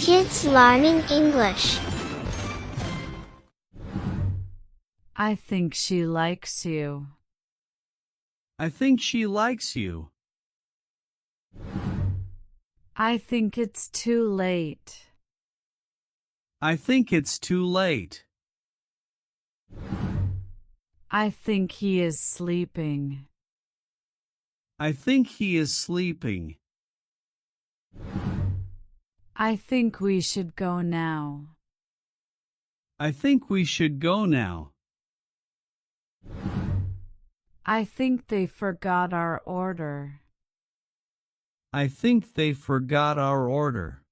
Kids learning English. I think she likes you. I think she likes you. I think it's too late. I think it's too late. I think he is sleeping. I think he is sleeping. I think we should go now. I think we should go now. I think they forgot our order. I think they forgot our order.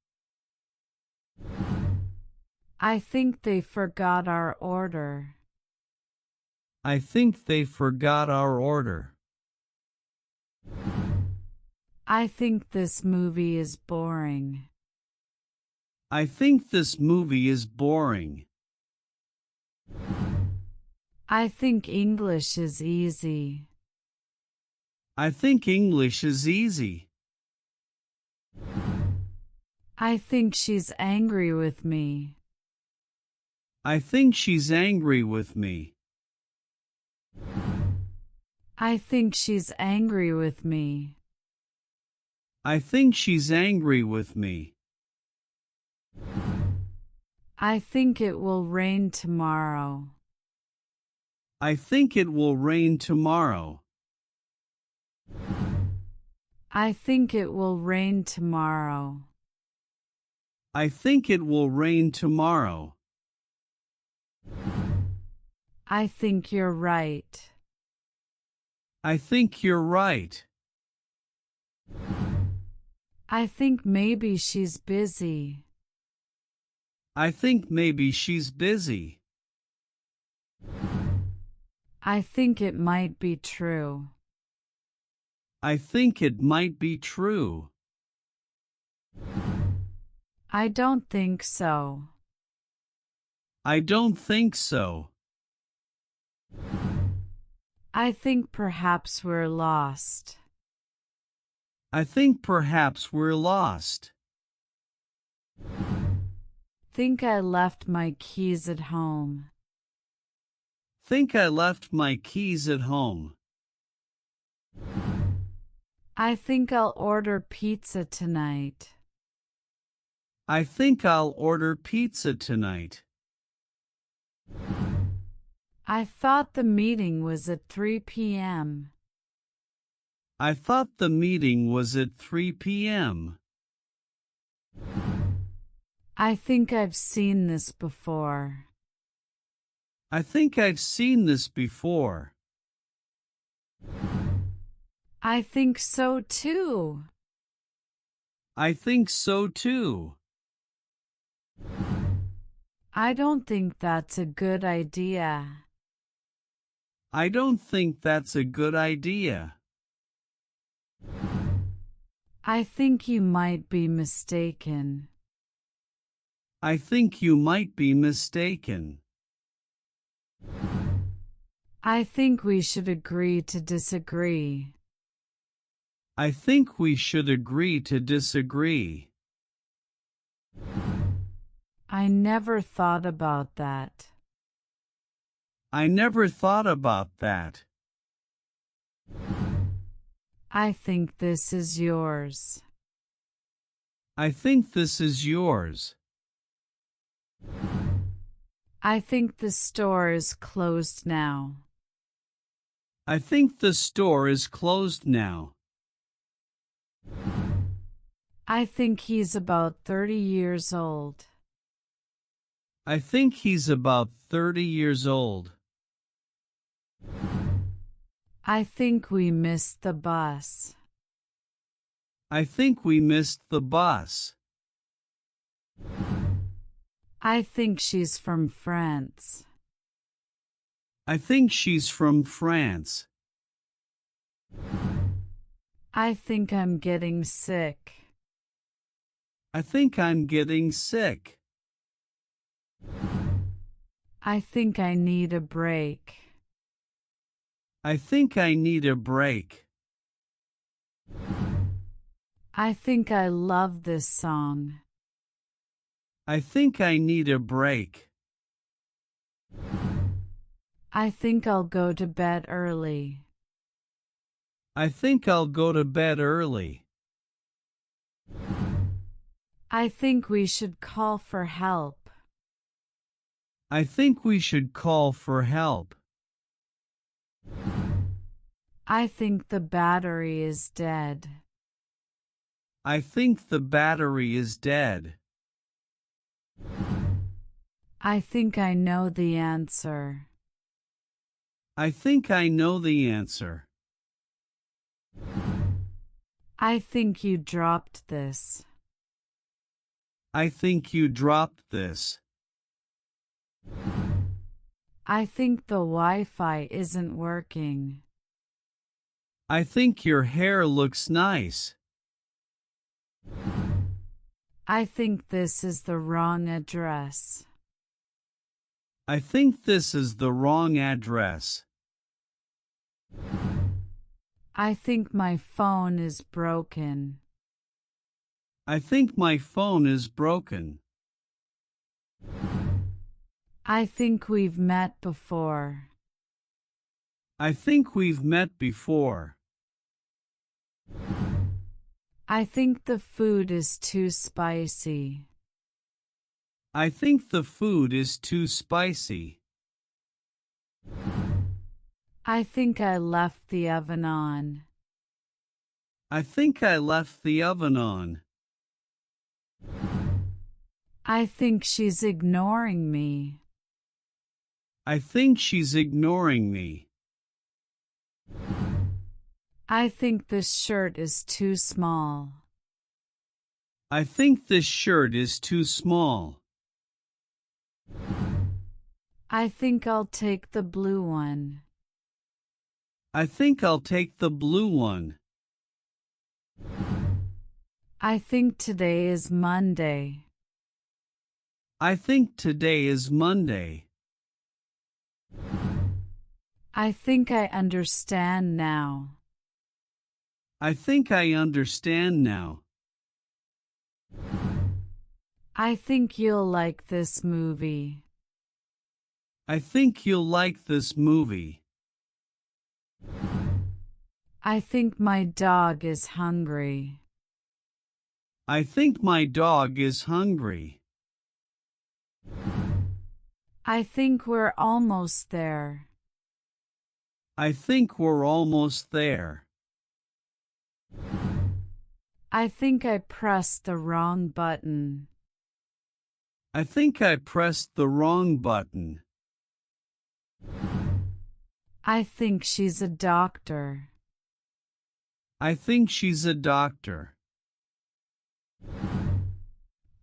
I think they forgot our order. I think they forgot our order. I think this movie is boring. I think this movie is boring. I think English is easy. I think English is easy. I think she's angry with me. I think she's angry with me. I think she's angry with me. I think she's angry with me. I think it will rain tomorrow. I think it will rain tomorrow. I think it will rain tomorrow. I think it will rain tomorrow. I think you're right. I think you're right. I think maybe she's busy. I think maybe she's busy. I think it might be true. I think it might be true. I don't think so. I don't think so. I think perhaps we're lost. I think perhaps we're lost. Think I left my keys at home. Think I left my keys at home. I think I'll order pizza tonight. I think I'll order pizza tonight. I thought the meeting was at 3 p.m. I thought the meeting was at 3 p.m. I think I've seen this before. I think I've seen this before. I think so too. I think so too. I don't think that's a good idea. I don't think that's a good idea. I think you might be mistaken. I think you might be mistaken. I think we should agree to disagree. I think we should agree to disagree. I never thought about that. I never thought about that. I think this is yours. I think this is yours. I think the store is closed now. I think the store is closed now. I think he's about 30 years old. I think he's about 30 years old. I think we missed the bus. I think we missed the bus. I think she's from France. I think she's from France. I think I'm getting sick. I think I'm getting sick. I think I need a break. I think I need a break. I think I love this song. I think I need a break. I think I'll go to bed early. I think I'll go to bed early. I think we should call for help. I think we should call for help. I think the battery is dead. I think the battery is dead. I think I know the answer. I think I know the answer. I think you dropped this. I think you dropped this. I think the Wi-Fi isn't working. I think your hair looks nice. I think this is the wrong address. I think this is the wrong address. I think my phone is broken. I think my phone is broken. I think we've met before. I think we've met before. I think the food is too spicy. I think the food is too spicy. I think I left the oven on. I think I left the oven on. I think she's ignoring me. I think she's ignoring me. I think this shirt is too small. I think this shirt is too small. I think I'll take the blue one. I think I'll take the blue one. I think today is Monday. I think today is Monday. I think I understand now. I think I understand now. I think you'll like this movie. I think you'll like this movie. I think my dog is hungry. I think my dog is hungry. I think we're almost there. I think we're almost there. I think I pressed the wrong button. I think I pressed the wrong button. I think she's a doctor. I think she's a doctor.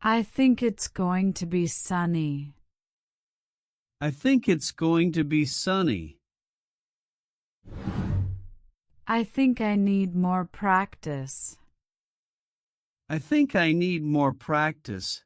I think it's going to be sunny. I think it's going to be sunny. I think I need more practice. I think I need more practice.